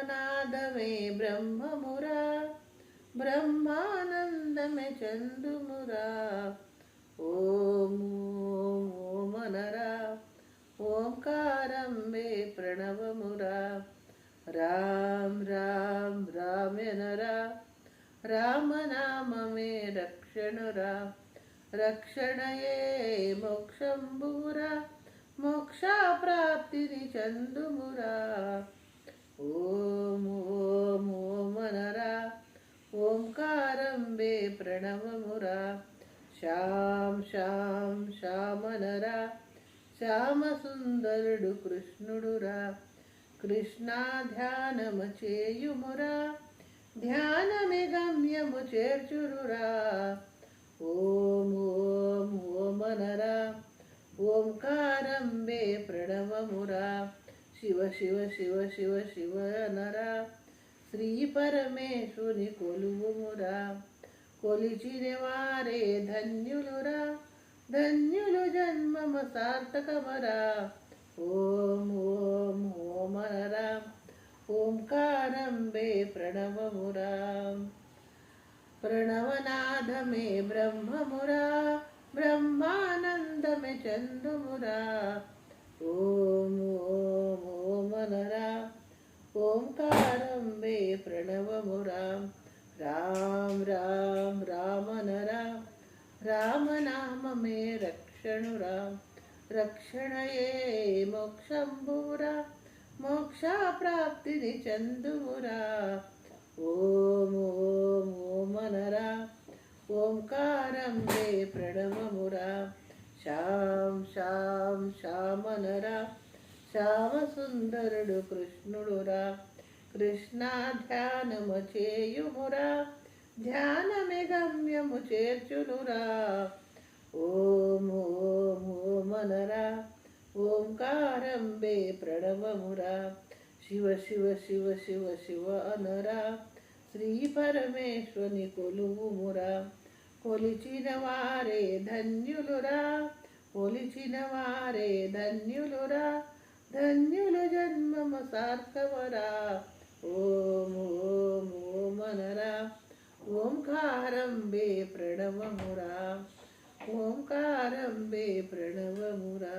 ప్రణవనాదమే బ్రహ్మమురా, బ్రహ్మానందమే చందుమురా. ఓం ఓమనరా, ఓంకారం మే ప్రణవమురా. రామ్ రామ్ రామెనరా, రామనామమే రక్షణురా. రక్షణయే మోక్షంబురా, మోక్షప్రాప్తిని చందుమురా. ఓం ఓం ఓమనరా, ఓంకారం వే ప్రణవమురా. శ్యాం శ్యాం శ్యామనరా, శ్యామసుందరుడు కృష్ణుడురా. కృష్ణ ధ్యానము చేయుమురా, ధ్యానమే గమ్యము చేర్చురురా. ఓం ఓం ఓమనరా, ఓంకారం వే ప్రణవమురా. శివ శివ శివ శివ శివ నరా, శ్రీ పరమేశ్వరుని కొలువుమురా. కొలిచిన వారే ధన్యులురా, ధన్యులు జన్మము సార్థకమరా. ఓం ఓం ఓమనరా, ఓంకారం వే ప్రణవమురా. ప్రణవనాదమే బ్రహ్మమురా, బ్రహ్మానందమే చందుమురా. ఓం ఓం ఓమనరా, ఓంకారం వే ప్రణవమురా. రామ్ రామ్ రామనరా, రామనామమే రక్షణురా. రక్షణయే మోక్షంబురా, మోక్షప్రాప్తిని చందుమురా. ఓం ఓం ఓమనరా, ఓంకారం వే ప్రణవమురా. శ్యాం శ్యాం శ్యామనరా, శ్యామసుందరుడు కృష్ణుడురా. కృష్ణ ధ్యానము చేయుమురా, ధ్యానమే గమ్యము చేర్చునురా. ఓం ఓం ఓమనరా, ఓంకారం వే ప్రణవమురా. శివ శివ శివ శివ శివ అనరా, శ్రీ పరమేశ్వరుని కొలువుమురా. కొలిచిన వారే ధన్యులురా, కొలిచిన వారే ధన్యులురా. ధన్యులు జన్మము సార్థకమరా. ఓం ఓం ఓమనరా, ఓంకారం వే ప్రణవమురా. ఓంకారం వే ప్రణవమురా.